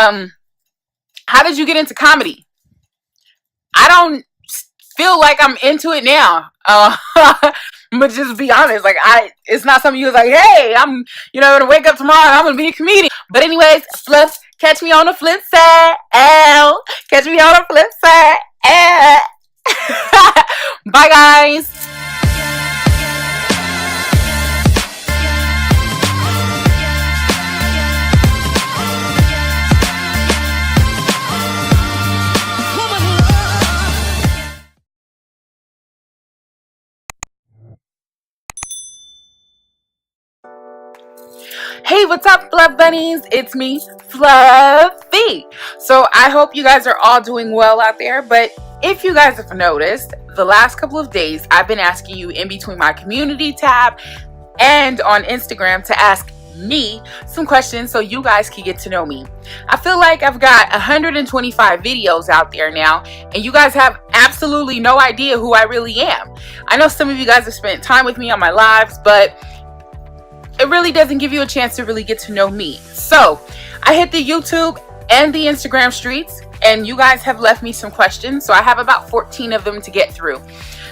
How did you get into comedy? I don't feel like I'm into it now. But just be honest, like it's not something you was like, hey, I'm, gonna wake up tomorrow and I'm gonna be a comedian. But anyways, Fluff, catch me on the flip side. Ow. Catch me on the flip side. Bye, guys. Hey, what's up, Fluff Bunnies? It's me, Fluffy. So I hope you guys are all doing well out there. But if you guys have noticed, the last couple of days, I've been asking you in between my community tab and on Instagram to ask me some questions so you guys can get to know me. I feel like I've got 125 videos out there now, and you guys have absolutely no idea who I really am. I know some of you guys have spent time with me on my lives, but it really doesn't give you a chance to really get to know me. So I hit the YouTube and the Instagram streets, and you guys have left me some questions. So I have about 14 of them to get through.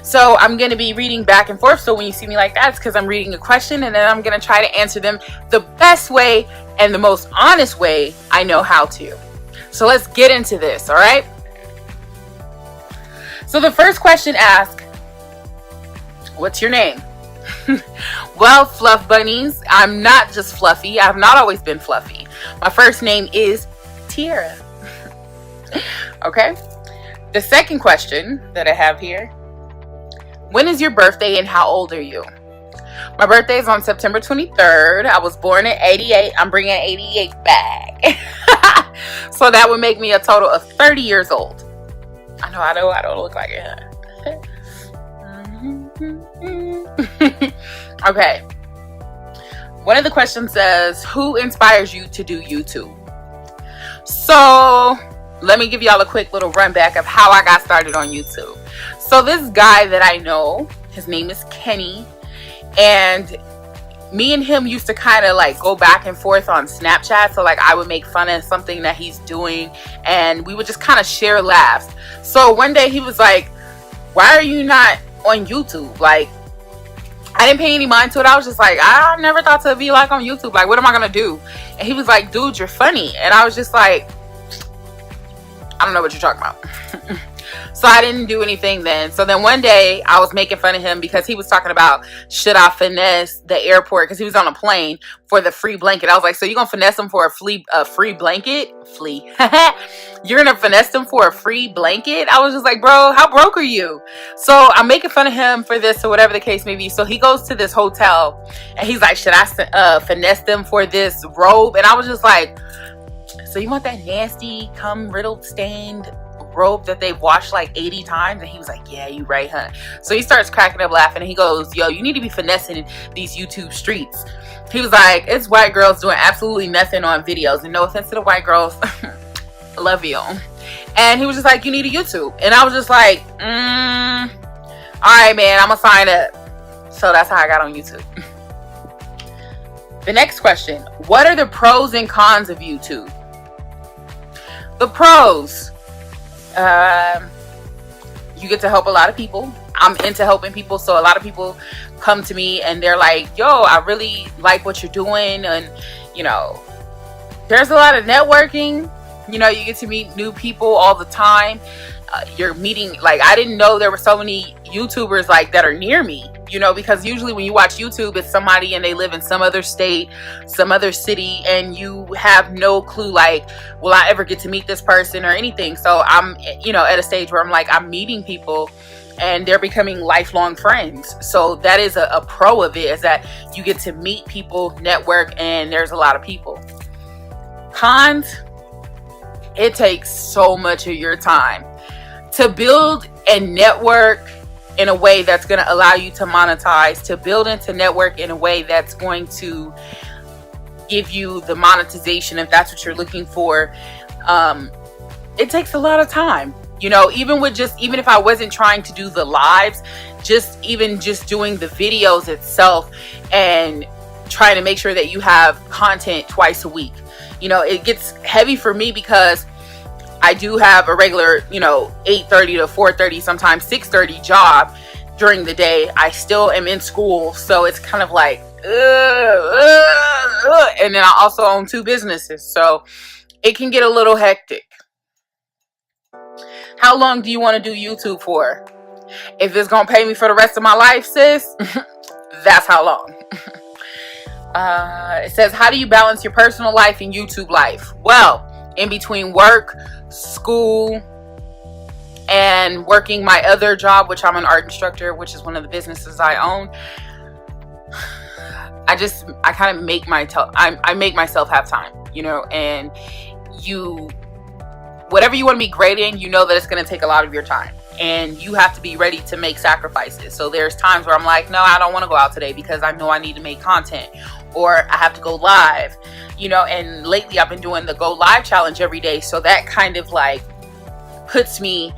So I'm going to be reading back and forth. So when you see me like that, it's because I'm reading a question, and then I'm going to try to answer them the best way and the most honest way I know how to. So let's get into this. All right. So the first question asks, what's your name? Well, Fluff Bunnies, I'm not just fluffy. I've not always been fluffy. My first name is Tiara. Okay. The second question that I have here, when is your birthday and how old are you? My birthday is on September 23rd. I was born in 88. I'm bringing 88 back. So that would make me a total of 30 years old. I know I don't look like it. Okay. One of the questions says, who inspires you to do YouTube? So let me give y'all a quick little run back of how I got started on YouTube. So this guy that I know, his name is Kenny, and me and him used to kind of like go back and forth on Snapchat. So like I would make fun of something that he's doing, and we would just kind of share laughs. So one day he was like, why are you not on YouTube? Like, I didn't pay any mind to it. I was just like, I never thought to be like on YouTube. Like, what am I gonna do? And he was like, dude, you're funny. And I was just like, I don't know what you're talking about. So I didn't do anything then. So then one day I was making fun of him because he was talking about, should I finesse the airport? Because he was on a plane for the free blanket. I was like, so you're going to finesse him for a free blanket? You're going to finesse him for a free blanket? I was just like, bro, how broke are you? So I'm making fun of him for this or whatever the case may be. So he goes to this hotel and he's like, should I finesse them for this robe? And I was just like, so you want that nasty, cum riddled, stained robe that they've washed like 80 times? And he was like, yeah, you right, huh? So he starts cracking up laughing and he goes, yo, you need to be finessing these YouTube streets. He was like, it's white girls doing absolutely nothing on videos. And no offense to the white girls, I love you. And he was just like, you need a YouTube. And I was just like, all right, man, I'm gonna sign up. So that's how I got on YouTube. The next question, what are the pros and cons of YouTube? The pros, you get to help a lot of people. I'm into helping people, so a lot of people come to me and they're like, yo, I really like what you're doing. And there's a lot of networking. You get to meet new people all the time. You're meeting, like, I didn't know there were so many YouTubers like that are near me, because usually when you watch YouTube, it's somebody and they live in some other state, some other city, and you have no clue, like, will I ever get to meet this person or anything? So I'm, at a stage where I'm like, I'm meeting people and they're becoming lifelong friends. So that is a pro of it, is that you get to meet people, network, and there's a lot of people. Cons, it takes so much of your time to build a network in a way that's going to allow you to monetize, to build into network in a way that's going to give you the monetization if that's what you're looking for. It takes a lot of time. Even if I wasn't trying to do the lives, just doing the videos itself and trying to make sure that you have content twice a week. it gets heavy for me because I do have a regular, 8:30 to 4:30, sometimes 6:30 job during the day. I still am in school, so it's kind of like, and then I also own 2 businesses, so it can get a little hectic. How long do you want to do YouTube for? If it's gonna pay me for the rest of my life, sis, that's how long. It says, how do you balance your personal life and YouTube life? Well, in between work, school, and working my other job, which I'm an art instructor, which is one of the businesses I own, I kind of make I make myself have time, and whatever you want to be great in, that it's going to take a lot of your time, and you have to be ready to make sacrifices. So there's times where I'm like, no, I don't want to go out today because I know I need to make content, or I have to go live, and lately I've been doing the go live challenge every day. So that kind of like puts me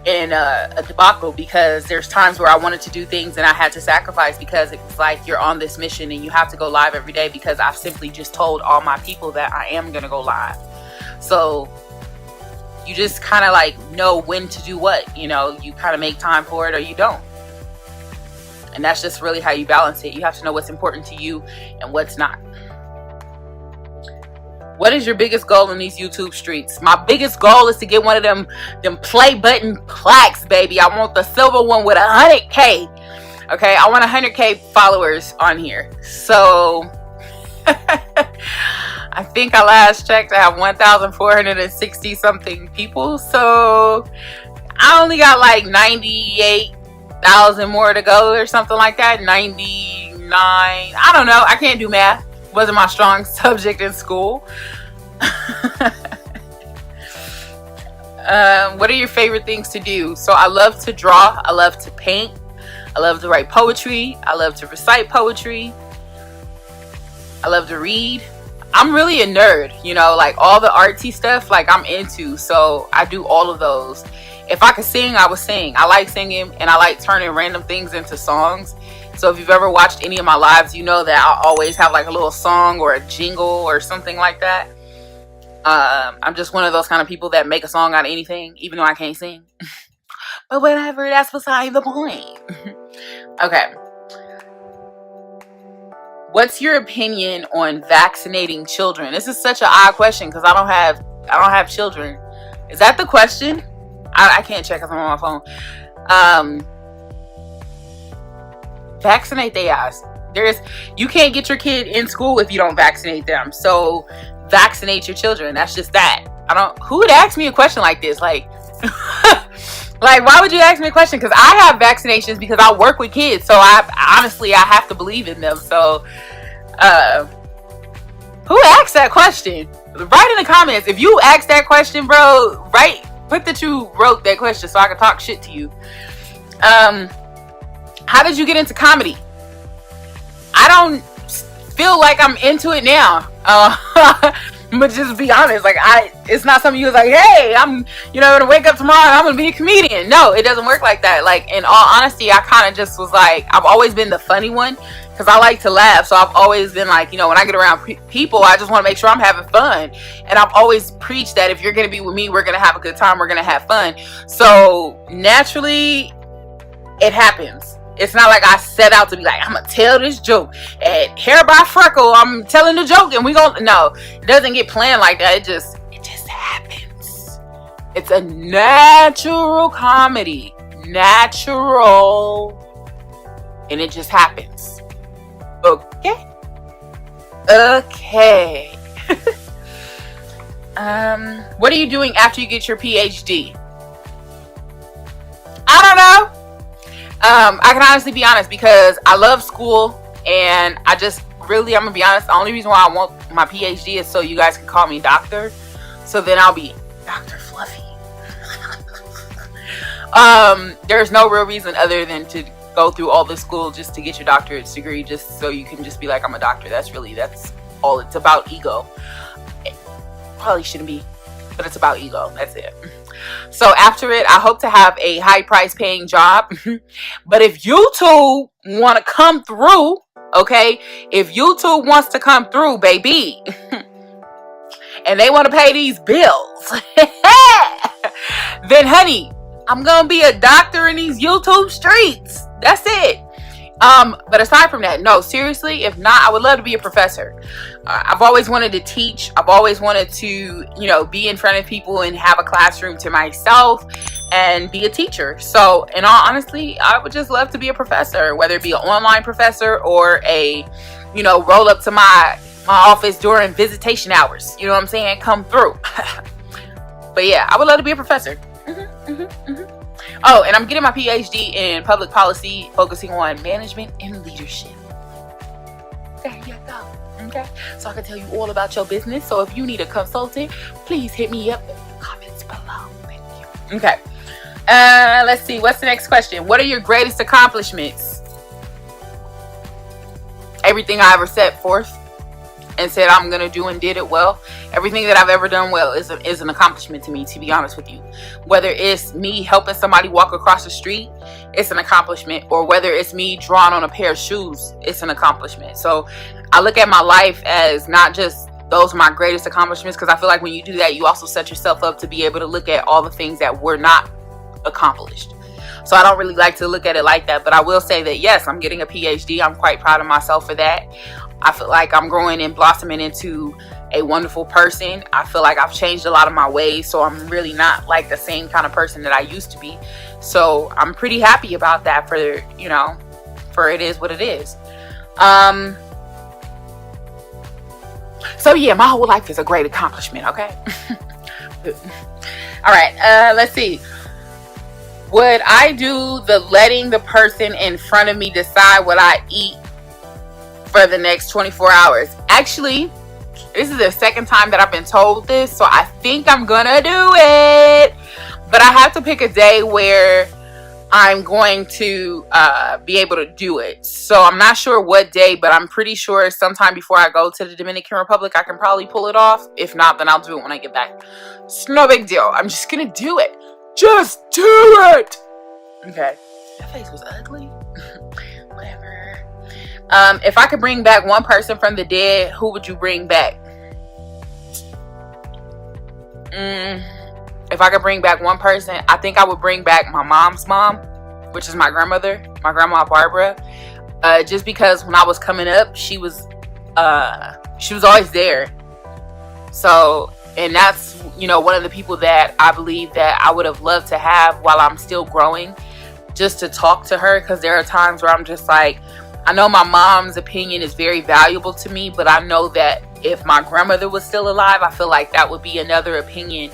in a debacle, because there's times where I wanted to do things and I had to sacrifice, because it's like you're on this mission and you have to go live every day, because I've simply just told all my people that I am going to go live. So you just kind of like know when to do what, you kind of make time for it or you don't. And that's just really how you balance it. You have to know what's important to you and what's not. What is your biggest goal in these YouTube streets? My biggest goal is to get one of them play button plaques, baby. I want the silver one with 100K. Okay, I want 100K followers on here. So I think I last checked, I have 1,460 something people. So I only got like 98,000 more to go or something like that. 99. I don't know. I can't do math. Wasn't my strong subject in school. What are your favorite things to do? So I love to draw. I love to paint. I love to write poetry. I love to recite poetry. I love to read. I'm really a nerd, like all the artsy stuff, like I'm into. So I do all of those. If I could sing, I would sing. I like singing, and I like turning random things into songs. So if you've ever watched any of my lives, you know that I always have like a little song or a jingle or something like that. I'm just one of those kind of people that make a song out of anything, even though I can't sing. But whatever, that's beside the point. Okay. What's your opinion on vaccinating children? This is such an odd question because I don't have children. Is that the question? I can't check because I'm on my phone. Vaccinate their ass. You can't get your kid in school if you don't vaccinate them. So vaccinate your children. That's just that. Who would ask me a question like this? Like, like, why would you ask me a question? Because I have vaccinations because I work with kids. So I have to believe in them. So, who asked that question? Write in the comments. If you asked that question, bro, put that you wrote that question so I can talk shit to you. How did you get into comedy? I don't feel like I'm into it now. But just be honest, like it's not something you was like, hey, I'm gonna wake up tomorrow and I'm gonna be a comedian. No, it doesn't work like that. Like, in all honesty, I kind of just was like, I've always been the funny one because I like to laugh. So I've always been like, when I get around people, I just want to make sure I'm having fun. And I've always preached that if you're gonna be with me, we're gonna have a good time, we're gonna have fun. So naturally, it happens. It's not like I set out to be like, I'm gonna tell this joke at Hair by Freckle, I'm telling the joke and no, it doesn't get planned like that. It just happens. It's a natural comedy. Natural. And it just happens. Okay. What are you doing after you get your PhD? I don't know. I can honestly be honest because I love school, and I'm gonna be honest, the only reason why I want my PhD is so you guys can call me doctor. So then I'll be Dr. Fluffy. There's no real reason other than to go through all this school just to get your doctorate's degree, just so you can just be like, I'm a doctor. That's all. It's about ego. It probably shouldn't be, but it's about ego. That's it. So after it, I hope to have a high price paying job. But if YouTube want to come through, okay, if YouTube wants to come through, baby, and they want to pay these bills, then honey, I'm gonna be a doctor in these YouTube streets. That's it. But aside from that, no, seriously, if not, I would love to be a professor. I've always wanted to teach. I've always wanted to, be in front of people and have a classroom to myself and be a teacher. So, in all honesty, I would just love to be a professor, whether it be an online professor or a, roll up to my office during visitation hours. You know what I'm saying? Come through. But yeah, I would love to be a professor. Oh, and I'm getting my PhD in public policy, focusing on management and leadership. There you go. Okay, so I can tell you all about your business. So if you need a consultant, please hit me up in the comments below. Thank you. Okay, let's see. What's the next question? What are your greatest accomplishments? Everything I ever set forth and said I'm gonna do and did it well. Everything that I've ever done well is an accomplishment to me, to be honest with you. Whether it's me helping somebody walk across the street, it's an accomplishment. Or whether it's me drawing on a pair of shoes, it's an accomplishment. So I look at my life as not just those are my greatest accomplishments, because I feel like when you do that, you also set yourself up to be able to look at all the things that were not accomplished. So I don't really like to look at it like that. But I will say that yes, I'm getting a PhD. I'm quite proud of myself for that. I feel like I'm growing and blossoming into a wonderful person. I feel like I've changed a lot of my ways, so I'm really not like the same kind of person that I used to be. So I'm pretty happy about that for it is what it is. So yeah, my whole life is a great accomplishment, okay? All right, let's see. Would I do the letting the person in front of me decide what I eat for the next 24 hours? Actually, this is the second time that I've been told this, so I think I'm gonna do it. But I have to pick a day where I'm going to be able to do it. So I'm not sure what day, but I'm pretty sure sometime before I go to the Dominican Republic, I can probably pull it off. If not, then I'll do it when I get back. It's no big deal. I'm just gonna do it. Just do it! Okay. That face was ugly. Whatever. If I could bring back one person from the dead, who would you bring back? If I could bring back one person, I think I would bring back my mom's mom, which is my grandmother, my grandma Barbara. Just because when I was coming up, she was always there. So, and that's, one of the people that I believe that I would have loved to have while I'm still growing, just to talk to her. Because there are times where I'm just like, I know my mom's opinion is very valuable to me, but I know that if my grandmother was still alive, I feel like that would be another opinion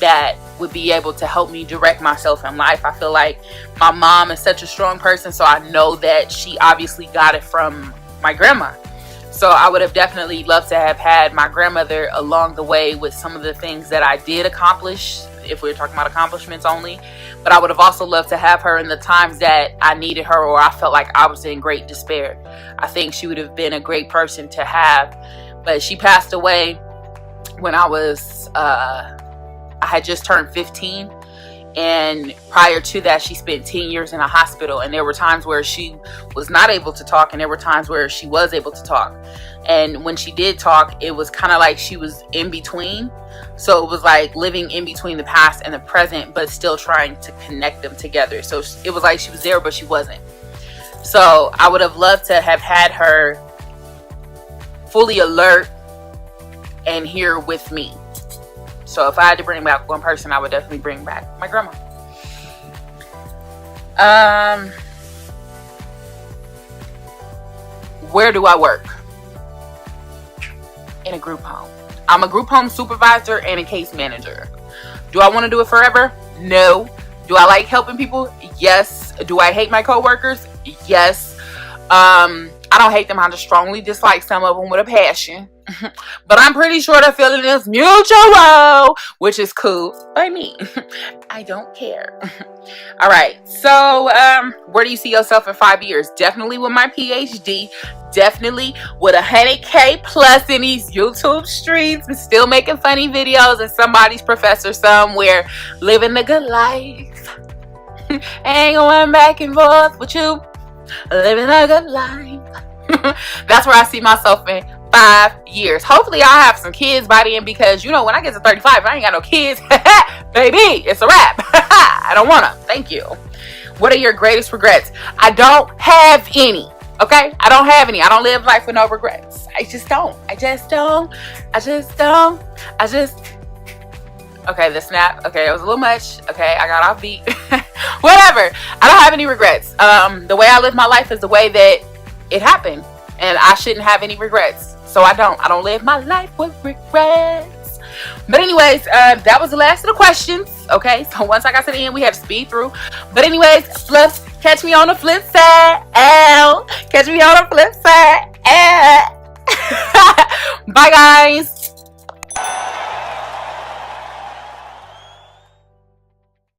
that would be able to help me direct myself in life. I feel like my mom is such a strong person, so I know that she obviously got it from my grandma. So I would have definitely loved to have had my grandmother along the way with some of the things that I did accomplish, if we're talking about accomplishments only. But I would have also loved to have her in the times that I needed her, or I felt like I was in great despair. I think she would have been a great person to have. But she passed away when I had just turned 15. And prior to that, she spent 10 years in a hospital. And there were times where she was not able to talk, and there were times where she was able to talk. And when she did talk, it was kind of like she was in between. So it was like living in between the past and the present, but still trying to connect them together. So it was like she was there, but she wasn't. So I would have loved to have had her fully alert and here with me. So if I had to bring back one person, I would definitely bring back my grandma. Where do I work? In a group home. I'm a group home supervisor and a case manager. Do I want to do it forever? No. Do I like helping people? Yes. Do I hate my coworkers? Yes. I don't hate them. I just strongly dislike some of them with a passion. But I'm pretty sure the feeling is mutual, which is cool by me. I don't care. All right. So, where do you see yourself in 5 years? Definitely with my PhD. Definitely with 100K plus in these YouTube streets, and still making funny videos, and somebody's professor somewhere living the good life. Ain't going back and forth with you, living a good life. That's where I see myself in 5 years. Hopefully I'll have some kids by then, because you know, when I get to 35, I ain't got no kids, baby, it's a wrap. I don't wanna. Thank you. What are your greatest regrets? I don't have any. Okay, I don't have any. I don't live life with no regrets. I just don't. Okay, the snap. Okay, it was a little much. Okay, I got off beat. Whatever. I don't have any regrets. The way I live my life is the way that it happened, and I shouldn't have any regrets. So I don't live my life with regrets. But anyways, that was the last of the questions. Okay, so once I got to the end, we had to speed through. But anyways, Fluffs, catch me on the flip side. Catch me on the flip side. Bye, guys.